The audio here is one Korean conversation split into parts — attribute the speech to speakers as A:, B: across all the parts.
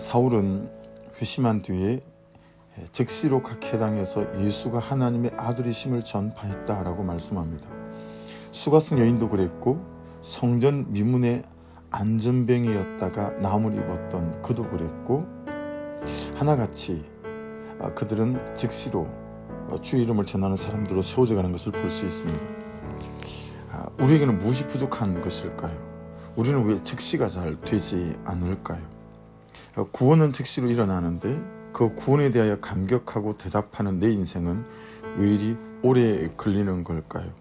A: 사울은 회심한 뒤에 즉시로 각해당에서 예수가 하나님의 아들이심을 전파했다라고 말씀합니다. 수가성 여인도 그랬고 성전 미문의 안전병이었다가 나음을 입었던 그도 그랬고 하나같이 그들은 즉시로 주의 이름을 전하는 사람들로 세워져 가는 것을 볼 수 있습니다. 우리에게는 무엇이 부족한 것일까요? 우리는 왜 즉시가 잘 되지 않을까요? 구원은 즉시로 일어나는데 그 구원에 대하여 감격하고 대답하는 내 인생은 왜 이리 오래 걸리는 걸까요?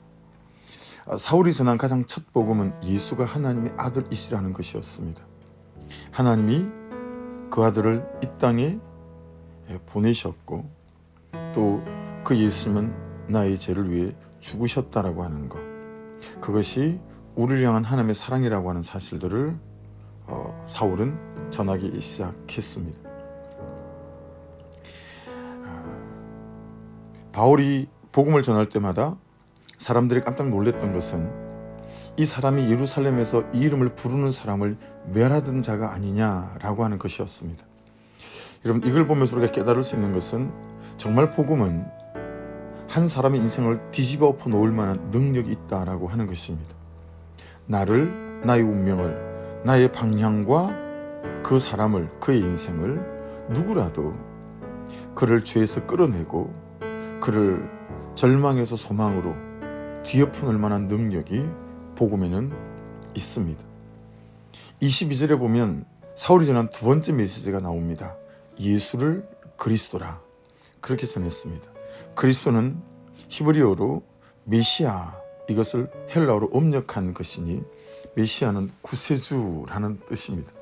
A: 사울이 전한 가장 첫 복음은 예수가 하나님의 아들이시라는 것이었습니다. 하나님이 그 아들을 이 땅에 보내셨고 또 그 예수님은 나의 죄를 위해 죽으셨다라고 하는 것, 그것이 우리를 향한 하나님의 사랑이라고 하는 사실들을 사울은 전하기 시작했습니다. 바울이 복음을 전할 때마다 사람들이 깜짝 놀랐던 것은 이 사람이 예루살렘에서 이 이름을 부르는 사람을 멸하던 자가 아니냐라고 하는 것이었습니다. 여러분, 이걸 보면서 우리가 깨달을 수 있는 것은 정말 복음은 한 사람의 인생을 뒤집어 엎어 놓을 만한 능력이 있다라고 하는 것입니다. 나를, 나의 운명을, 나의 방향과 그 사람을, 그의 인생을 누구라도 그를 죄에서 끌어내고 그를 절망에서 소망으로 뒤엎어 놓을 만한 능력이 복음에는 있습니다. 22절에 보면 사울이 전한 두 번째 메시지가 나옵니다. 예수를 그리스도라, 그렇게 전했습니다. 그리스도는 히브리어로 메시아, 이것을 헬라어로 음력한 것이니 메시아는 구세주라는 뜻입니다.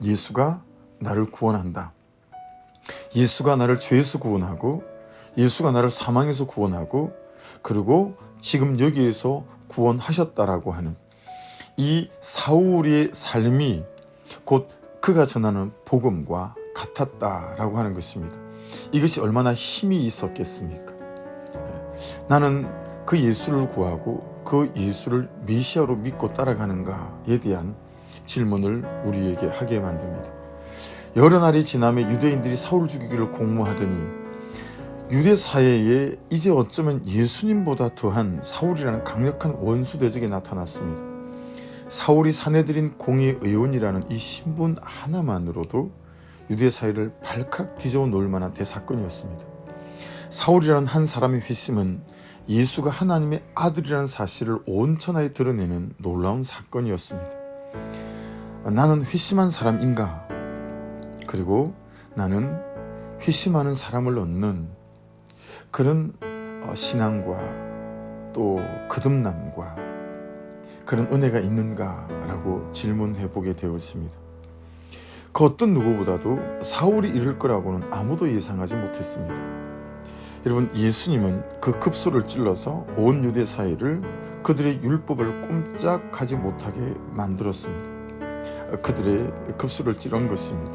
A: 예수가 나를 구원한다. 예수가 나를 죄에서 구원하고 예수가 나를 사망에서 구원하고 그리고 지금 여기에서 구원하셨다라고 하는 이 사울의 삶이 곧 그가 전하는 복음과 같았다라고 하는 것입니다. 이것이 얼마나 힘이 있었겠습니까? 나는 그 예수를 구하고 그 예수를 메시아로 믿고 따라가는가에 대한 질문을 우리에게 하게 만듭니다. 여러 날이 지나며 유대인들이 사울 죽이기를 공모하더니 유대 사회에 이제 어쩌면 예수님보다 더한 사울이라는 강력한 원수 대적이 나타났습니다. 사울이 사내들인 공의 의원이라는 이 신분 하나만으로도 유대 사회를 발칵 뒤집어 놓을 만한 대사건이었습니다. 사울이라는 한 사람의 회심은 예수가 하나님의 아들이라는 사실을 온 천하에 드러내는 놀라운 사건이었습니다. 나는 회심한 사람인가? 그리고 나는 회심하는 사람을 얻는 그런 신앙과 또 거듭남과 그런 은혜가 있는가라고 질문해 보게 되었습니다. 그 어떤 누구보다도 사울이 이럴 거라고는 아무도 예상하지 못했습니다. 여러분, 예수님은 그 급소를 찔러서 온 유대 사회를 그들의 율법을 꼼짝하지 못하게 만들었습니다. 그들의 급소를 찌른 것입니다.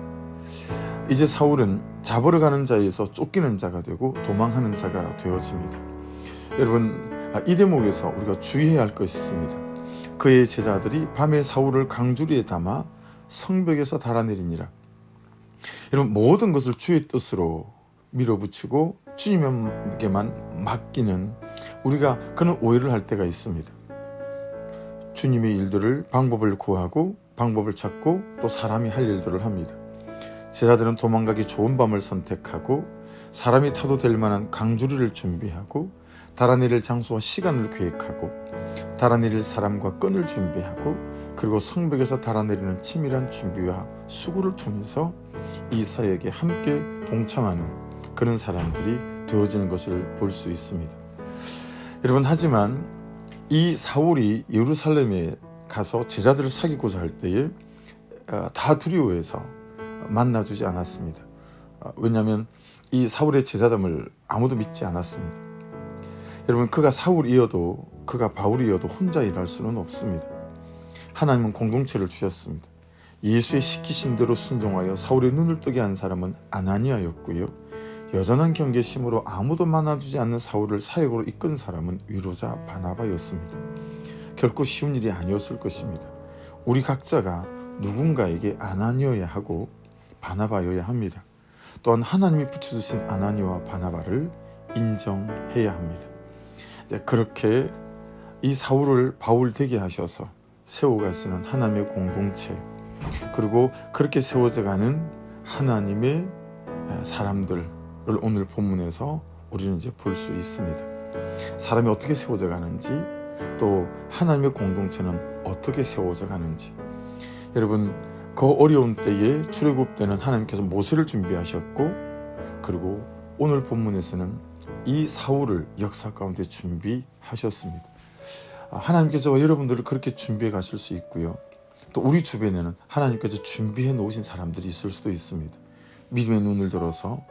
A: 이제 사울은 잡으러 가는 자에서 쫓기는 자가 되고 도망하는 자가 되어집니다. 여러분, 이 대목에서 우리가 주의해야 할 것이 있습니다. 그의 제자들이 밤에 사울을 강주리에 담아 성벽에서 달아내리니라. 여러분, 모든 것을 주의 뜻으로 밀어붙이고 주님에게만 맡기는 우리가 그런 오해를 할 때가 있습니다. 주님의 일들을 방법을 구하고 방법을 찾고 또 사람이 할 일들을 합니다. 제자들은 도망가기 좋은 밤을 선택하고 사람이 타도 될 만한 강주리를 준비하고 달아내릴 장소와 시간을 계획하고 달아내릴 사람과 끈을 준비하고 그리고 성벽에서 달아내리는 치밀한 준비와 수고를 통해서 이 사역에 함께 동참하는 그런 사람들이 되어지는 것을 볼 수 있습니다. 여러분, 하지만 이 사울이 예루살렘에 가서 제자들을 사귀고자 할 때에 다 두려워해서 만나주지 않았습니다. 왜냐하면 이 사울의 제자됨을 아무도 믿지 않았습니다. 여러분, 그가 사울이어도 그가 바울이어도 혼자 일할 수는 없습니다. 하나님은 공동체를 주셨습니다. 예수의 시키신 대로 순종하여 사울의 눈을 뜨게 한 사람은 아나니아였고요. 여전한 경계심으로 아무도 만나주지 않는 사울을 사역으로 이끈 사람은 위로자 바나바였습니다. 결코 쉬운 일이 아니었을 것입니다. 우리 각자가 누군가에게 아나니어야 하고 바나바여야 합니다. 또한 하나님이 붙여주신 아나니와 바나바를 인정해야 합니다. 그렇게 이 사울을 바울 되게 하셔서 세워가시는 하나님의 공동체, 그리고 그렇게 세워져가는 하나님의 사람들을 오늘 본문에서 우리는 이제 볼 수 있습니다. 사람이 어떻게 세워져 가는지, 또 하나님의 공동체는 어떻게 세워져 가는지. 여러분, 그 어려운 때에 출애굽 때는 하나님께서 모세를 준비하셨고, 그리고 오늘 본문에서는 이 사울을 역사 가운데 준비하셨습니다. 하나님께서 여러분들을 그렇게 준비해 가실 수 있고요. 또 우리 주변에는 하나님께서 준비해 놓으신 사람들이 있을 수도 있습니다. 믿음의 눈을 들어서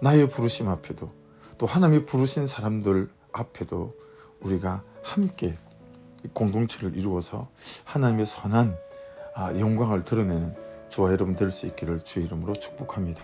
A: 나의 부르심 앞에도, 또 하나님이 부르신 사람들 앞에도 우리가 함께 공동체를 이루어서 하나님의 선한 영광을 드러내는 저와 여러분 될 수 있기를 주의 이름으로 축복합니다.